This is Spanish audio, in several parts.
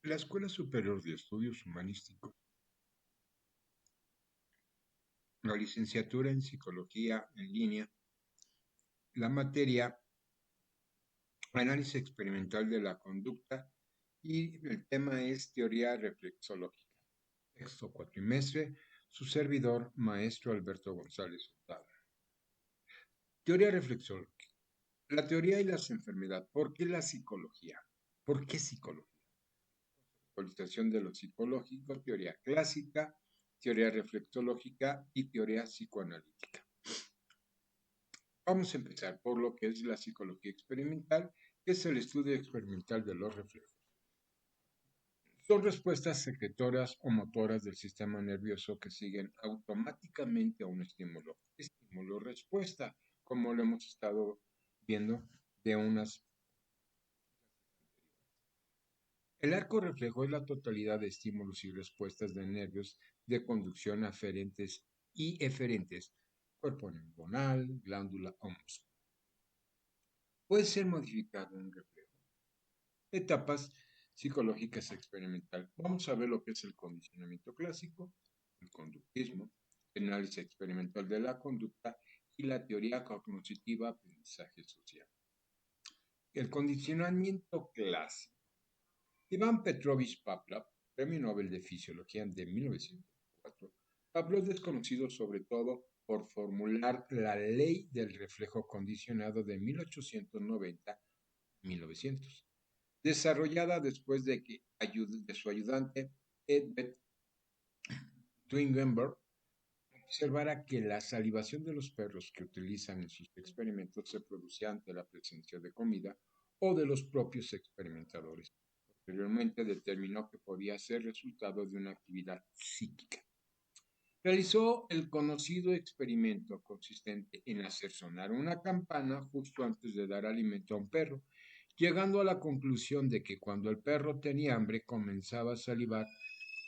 La Escuela Superior de Estudios Humanísticos, la licenciatura en Psicología en línea, la materia Análisis Experimental de la Conducta y el tema es Teoría Reflexológica. Sexto cuatrimestre, su servidor, maestro Alberto González Hurtado. Teoría reflexológica. La teoría y las enfermedades. ¿Por qué la psicología? ¿Por qué psicología? Actualización de lo psicológico, teoría clásica, teoría reflexológica y teoría psicoanalítica. Vamos a empezar por lo que es la psicología experimental, que es el estudio experimental de los reflejos. Son respuestas secretoras o motoras del sistema nervioso que siguen automáticamente a un estímulo. Estímulo-respuesta, como lo hemos estado viendo de unas. El arco reflejo es la totalidad de estímulos y respuestas de nervios de conducción aferentes y eferentes, cuerpo neuronal, glándula o músculo. Puede ser modificado un reflejo. Etapas psicológicas experimental. Vamos a ver lo que es el condicionamiento clásico, el conductismo, el análisis experimental de la conducta y la teoría cognitiva aprendizaje social. El condicionamiento clásico. Iván Petrovich Pavlov, Premio Nobel de Fisiología de 1904. Pavlov es conocido sobre todo por formular la ley del reflejo condicionado de 1890-1900, desarrollada después de que de su ayudante Edward Twingenberg observara que la salivación de los perros que utilizan en sus experimentos se producía ante la presencia de comida o de los propios experimentadores. Posteriormente determinó que podía ser resultado de una actividad psíquica. Realizó el conocido experimento consistente en hacer sonar una campana justo antes de dar alimento a un perro, llegando a la conclusión de que cuando el perro tenía hambre comenzaba a salivar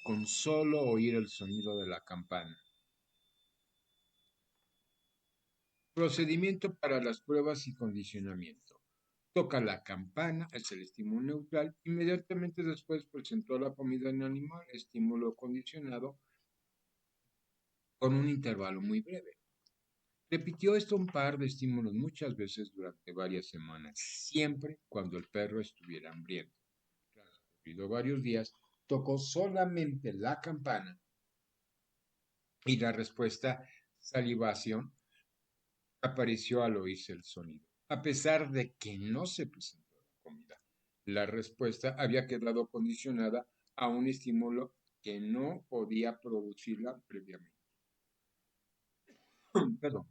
con solo oír el sonido de la campana. Procedimiento para las pruebas y condicionamiento. Toca la campana, es el estímulo neutral. Inmediatamente después presentó la comida en animal, estímulo condicionado, con un intervalo muy breve. Repitió esto un par de estímulos muchas veces durante varias semanas, siempre cuando el perro estuviera hambriento. Transcurrido varios días, tocó solamente la campana y la respuesta salivación apareció al oírse el sonido. A pesar de que no se presentó la comida, la respuesta había quedado condicionada a un estímulo que no podía producirla previamente. Perdón.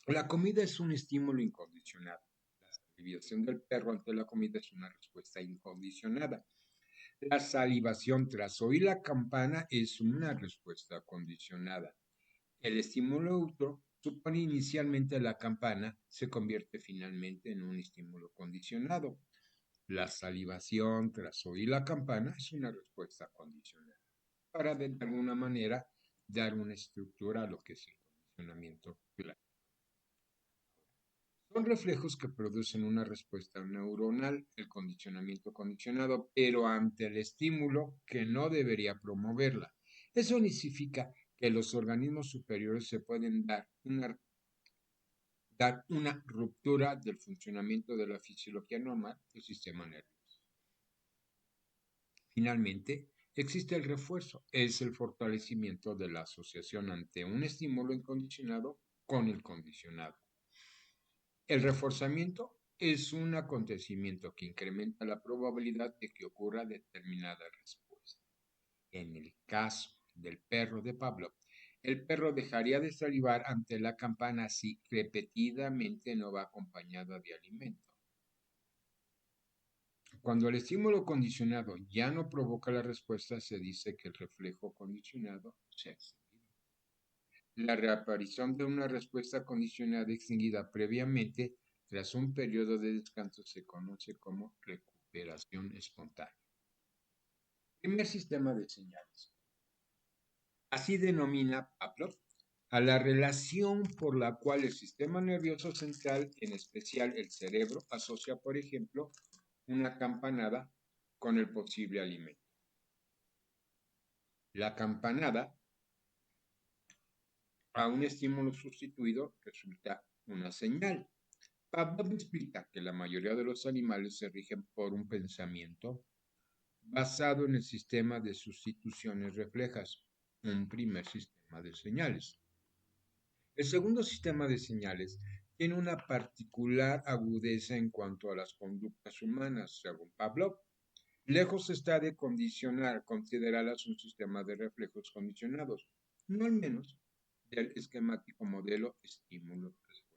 La comida es un estímulo incondicionado. La salivación del perro ante la comida es una respuesta incondicionada. La salivación tras oír la campana es una respuesta condicionada. El estímulo neutro supone inicialmente la campana, se convierte finalmente en un estímulo condicionado. La salivación tras oír la campana es una respuesta condicionada. Para de alguna manera dar una estructura a lo que es el condicionamiento claro. Son reflejos que producen una respuesta neuronal, el condicionamiento condicionado, pero ante el estímulo que no debería promoverla. Eso significa que los organismos superiores se pueden dar una ruptura del funcionamiento de la fisiología normal del sistema nervioso. Finalmente, existe el refuerzo, es el fortalecimiento de la asociación ante un estímulo incondicionado con el condicionado. El reforzamiento es un acontecimiento que incrementa la probabilidad de que ocurra determinada respuesta. En el caso del perro de Pavlov, el perro dejaría de salivar ante la campana si repetidamente no va acompañada de alimento. Cuando el estímulo condicionado ya no provoca la respuesta, se dice que el reflejo condicionado se ha extinguido. La reaparición de una respuesta condicionada extinguida previamente tras un periodo de descanso se conoce como recuperación espontánea. Primer sistema de señales. Así denomina Pavlov a la relación por la cual el sistema nervioso central, en especial el cerebro, asocia, por ejemplo, una campanada con el posible alimento. La campanada a un estímulo sustituido resulta una señal. Pavlov explica que la mayoría de los animales se rigen por un pensamiento basado en el sistema de sustituciones reflejas, un primer sistema de señales. El segundo sistema de señales tiene una particular agudeza en cuanto a las conductas humanas, según Pavlov. Lejos está de considerarlas un sistema de reflejos condicionados, no al menos del esquemático modelo estímulo-respuesta.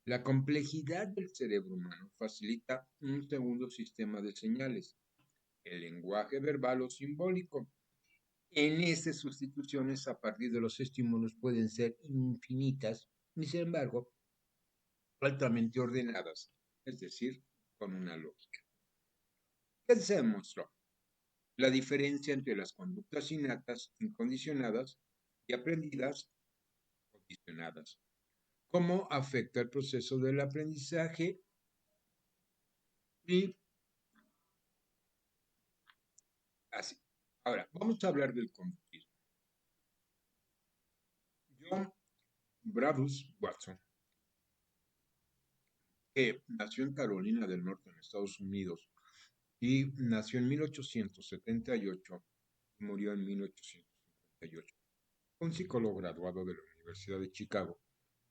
La complejidad del cerebro humano facilita un segundo sistema de señales, el lenguaje verbal o simbólico. En estas sustituciones a partir de los estímulos pueden ser infinitas y, sin embargo, altamente ordenadas, es decir, con una lógica. ¿Qué se demostró? La diferencia entre las conductas innatas incondicionadas y aprendidas condicionadas. ¿Cómo afecta el proceso del aprendizaje? Y así. Ahora, vamos a hablar del conductismo. John Bravus Watson, que nació en Carolina del Norte, en Estados Unidos, y nació en 1878 y murió en 1858. Un psicólogo graduado de la Universidad de Chicago,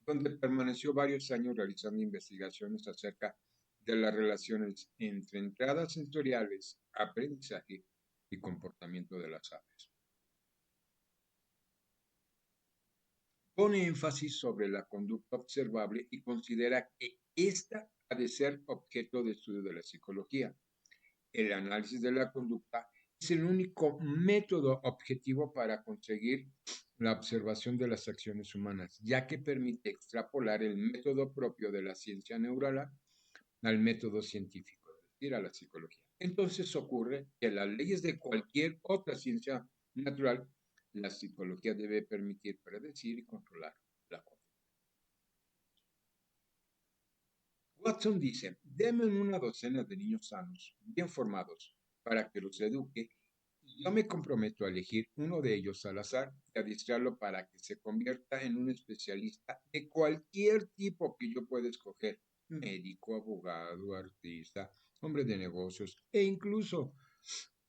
donde permaneció varios años realizando investigaciones acerca de las relaciones entre entradas sensoriales, aprendizaje y comportamiento de las aves. Pone énfasis sobre la conducta observable y considera que ésta ha de ser objeto de estudio de la psicología. El análisis de la conducta es el único método objetivo para conseguir la observación de las acciones humanas, ya que permite extrapolar el método propio de la ciencia neural al método científico, es decir, a la psicología. Entonces ocurre que las leyes de cualquier otra ciencia natural, la psicología debe permitir predecir y controlar la conducta. Watson dice, denme una docena de niños sanos, bien formados, para que los eduque, y yo me comprometo a elegir uno de ellos al azar y a distraerlo para que se convierta en un especialista de cualquier tipo que yo pueda escoger, médico, abogado, artista, hombre de negocios e incluso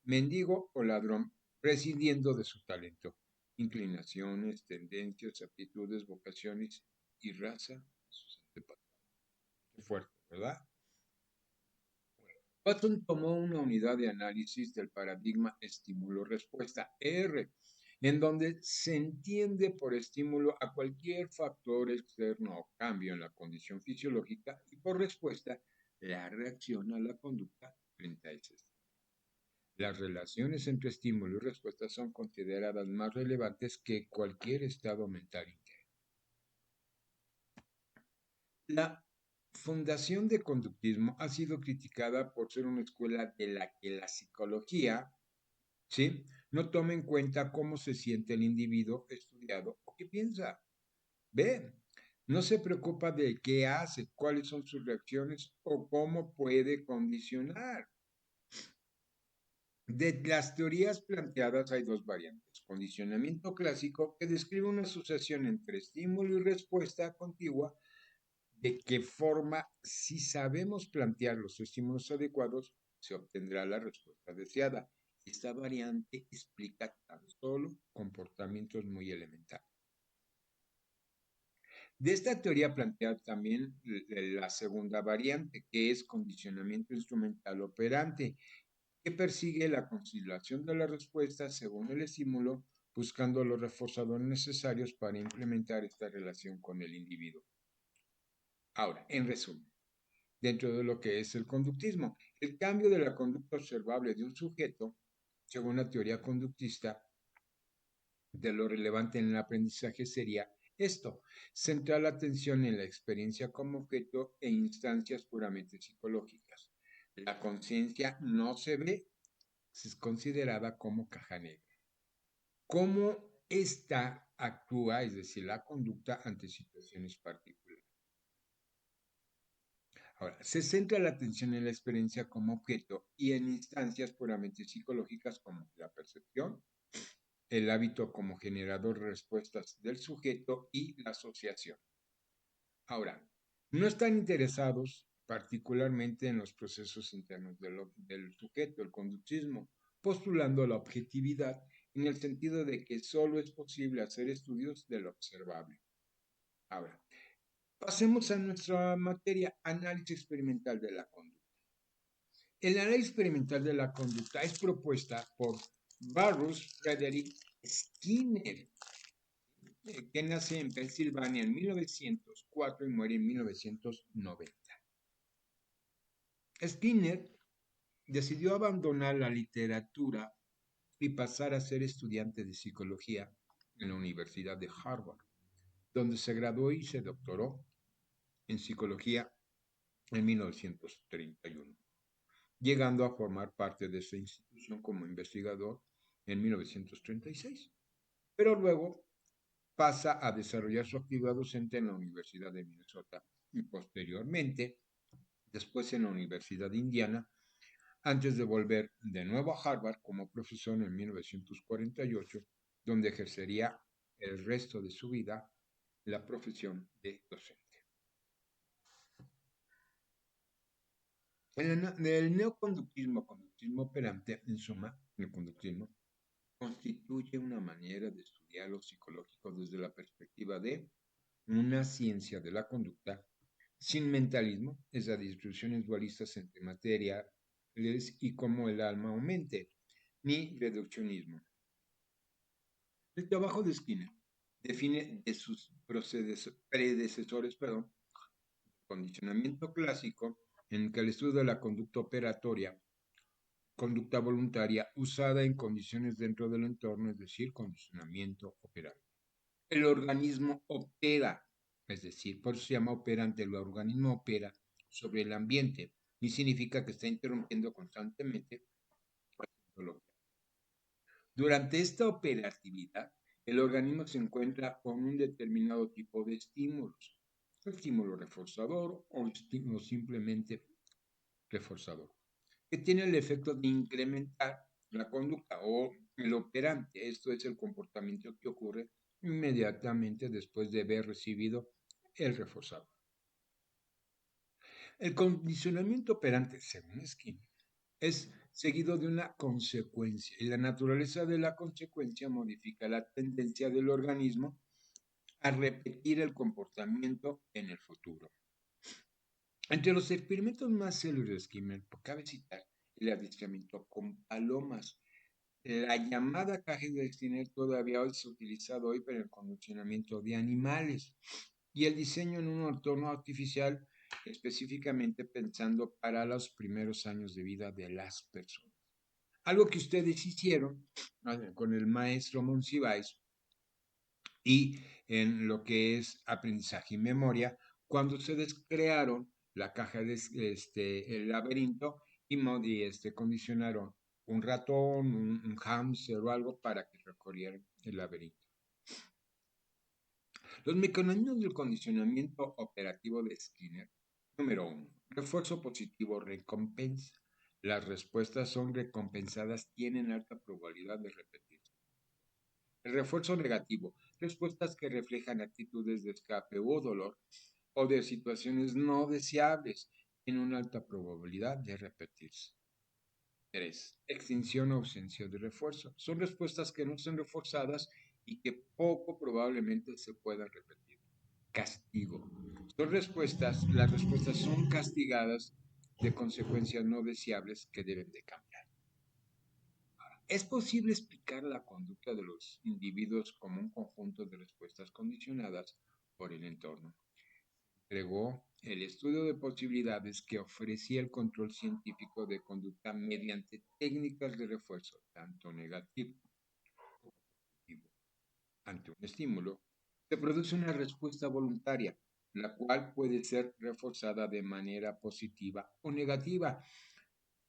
mendigo o ladrón, prescindiendo de su talento, inclinaciones, tendencias, aptitudes, vocaciones y raza de sus antepasados. Qué fuerte, ¿verdad? Watson tomó una unidad de análisis del paradigma estímulo-respuesta, ER, en donde se entiende por estímulo a cualquier factor externo o cambio en la condición fisiológica y por respuesta la reacción a la conducta frente a ese estímulo. Las relaciones entre estímulo y respuesta son consideradas más relevantes que cualquier estado mental interno. La Fundación de Conductismo ha sido criticada por ser una escuela de la que la psicología, ¿sí?, no toma en cuenta cómo se siente el individuo estudiado o qué piensa. Ve, no se preocupa de qué hace, cuáles son sus reacciones o cómo puede condicionar. De las teorías planteadas hay dos variantes. Condicionamiento clásico, que describe una asociación entre estímulo y respuesta contigua, de qué forma, si sabemos plantear los estímulos adecuados, se obtendrá la respuesta deseada. Esta variante explica tan solo comportamientos muy elementales. De esta teoría plantea también la segunda variante, que es condicionamiento instrumental operante, que persigue la conciliación de la respuesta según el estímulo, buscando los reforzadores necesarios para implementar esta relación con el individuo. Ahora, en resumen, dentro de lo que es el conductismo, el cambio de la conducta observable de un sujeto, según la teoría conductista, de lo relevante en el aprendizaje sería esto: centrar la atención en la experiencia como objeto e instancias puramente psicológicas. La conciencia no se ve, es considerada como caja negra. ¿Cómo ésta actúa, es decir, la conducta ante situaciones particulares? Ahora, se centra la atención en la experiencia como objeto y en instancias puramente psicológicas como la percepción, el hábito como generador de respuestas del sujeto y la asociación. Ahora, no están interesados particularmente en los procesos internos del sujeto, el conductismo, postulando la objetividad en el sentido de que solo es posible hacer estudios de lo observable. Ahora, pasemos a nuestra materia, análisis experimental de la conducta. El análisis experimental de la conducta es propuesta por Barus Frederick Skinner, que nace en Pensilvania en 1904 y muere en 1990. Skinner decidió abandonar la literatura y pasar a ser estudiante de psicología en la Universidad de Harvard, donde se graduó y se doctoró en psicología en 1931, llegando a formar parte de esa institución como investigador en 1936. Pero luego pasa a desarrollar su actividad docente en la Universidad de Minnesota y posteriormente, después en la Universidad de Indiana, antes de volver de nuevo a Harvard como profesor en 1948, donde ejercería el resto de su vida la profesión de docente. El neoconductismo, conductismo operante, en suma, el conductismo, constituye una manera de estudiar lo psicológico desde la perspectiva de una ciencia de la conducta sin mentalismo, es la distribuciones dualistas entre materiales y cómo el alma aumente, ni reduccionismo. El trabajo de Skinner define de sus predecesores, condicionamiento clásico, en que el estudio de la conducta operatoria, conducta voluntaria usada en condiciones dentro del entorno, es decir, condicionamiento operante. El organismo opera, es decir, por eso se llama operante, el organismo opera sobre el ambiente y significa que está interrumpiendo constantemente. Durante esta operatividad, el organismo se encuentra con un determinado tipo de estímulos, estímulo reforzador o estímulo simplemente reforzador, que tiene el efecto de incrementar la conducta o el operante. Esto es el comportamiento que ocurre inmediatamente después de haber recibido el reforzador. El condicionamiento operante, según Skinner, es seguido de una consecuencia y la naturaleza de la consecuencia modifica la tendencia del organismo a repetir el comportamiento en el futuro. Entre los experimentos más célebres de Skinner, cabe citar el adiestramiento con palomas. La llamada caja de Skinner todavía hoy se ha utilizado hoy para el condicionamiento de animales y el diseño en un entorno artificial específicamente pensando para los primeros años de vida de las personas. Algo que ustedes hicieron con el maestro Monsiváis y en lo que es aprendizaje y memoria, cuando ustedes crearon la caja de el laberinto y condicionaron un ratón, un hámster o algo para que recorrieran el laberinto. Los mecanismos del condicionamiento operativo de Skinner. Número 1. Refuerzo positivo, recompensa. Las respuestas son recompensadas, tienen alta probabilidad de repetirse. El refuerzo negativo. Respuestas que reflejan actitudes de escape o dolor o de situaciones no deseables, tienen una alta probabilidad de repetirse. 3. Extinción o ausencia de refuerzo. Son respuestas que no son reforzadas y que poco probablemente se puedan repetir. Castigo. Las respuestas son castigadas de consecuencias no deseables que deben de cambiar. ¿Es posible explicar la conducta de los individuos como un conjunto de respuestas condicionadas por el entorno? Entregó el estudio de posibilidades que ofrecía el control científico de conducta mediante técnicas de refuerzo, tanto negativo como positivo. Ante un estímulo, se produce una respuesta voluntaria, la cual puede ser reforzada de manera positiva o negativa,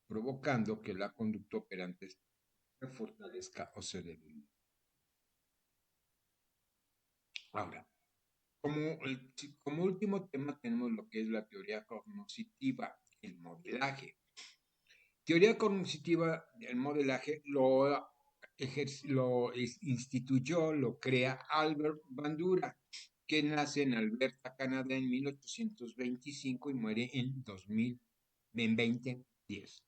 provocando que la conducta operante se fortalezca o se debilite. Ahora, como último tema tenemos lo que es la teoría cognitiva, el modelaje. Teoría cognitiva, el modelaje lo instituyó, lo crea Albert Bandura, que nace en Alberta, Canadá, en 1825 y muere en 2010.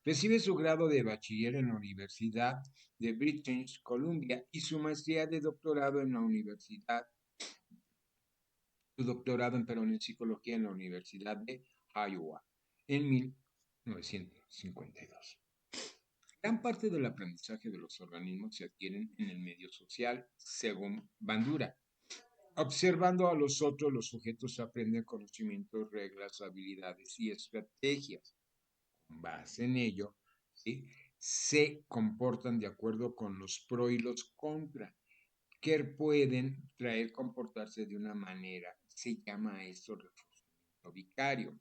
Recibe su grado de bachiller en la Universidad de British Columbia y su maestría de doctorado en la Universidad, su doctorado en psicología en la Universidad de Iowa en 1952. Gran parte del aprendizaje de los organismos se adquieren en el medio social, según Bandura. Observando a los otros, los sujetos aprenden conocimientos, reglas, habilidades y estrategias. Con base en ello, ¿sí?, se comportan de acuerdo con los pros y los contras, que pueden traer comportarse de una manera. Se llama esto reforzamiento vicario,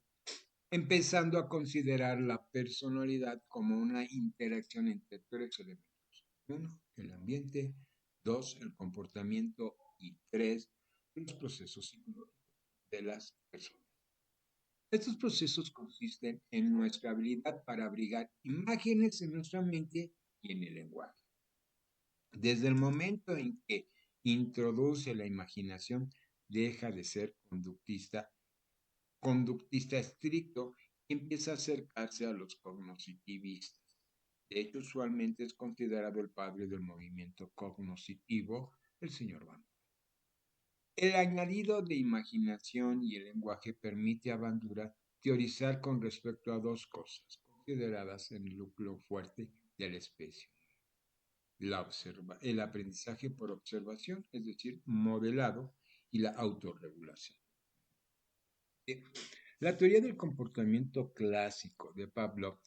empezando a considerar la personalidad como una interacción entre tres elementos. Uno, el ambiente; dos, el comportamiento; y tres, los procesos psicológicos de las personas. Estos procesos consisten en nuestra habilidad para abrigar imágenes en nuestra mente y en el lenguaje. Desde el momento en que introduce la imaginación, deja de ser conductista estricto y empieza a acercarse a los cognitivistas. De hecho, usualmente es considerado el padre del movimiento cognitivo, el señor Bandura. El añadido de imaginación y el lenguaje permite a Bandura teorizar con respecto a dos cosas consideradas en el núcleo fuerte de la especie: el aprendizaje por observación, es decir, modelado, y la autorregulación. La teoría del comportamiento clásico de Pavlov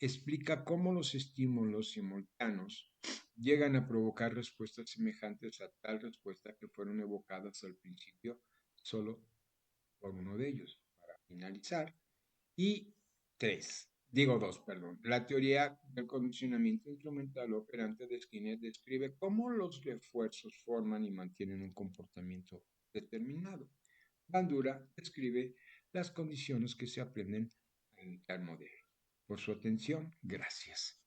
explica cómo los estímulos simultáneos llegan a provocar respuestas semejantes a tal respuesta que fueron evocadas al principio solo por uno de ellos. Para finalizar, perdón. La teoría del condicionamiento instrumental operante de Skinner describe cómo los refuerzos forman y mantienen un comportamiento determinado. Bandura describe las condiciones que se aprenden a imitar modelos. Por su atención, gracias.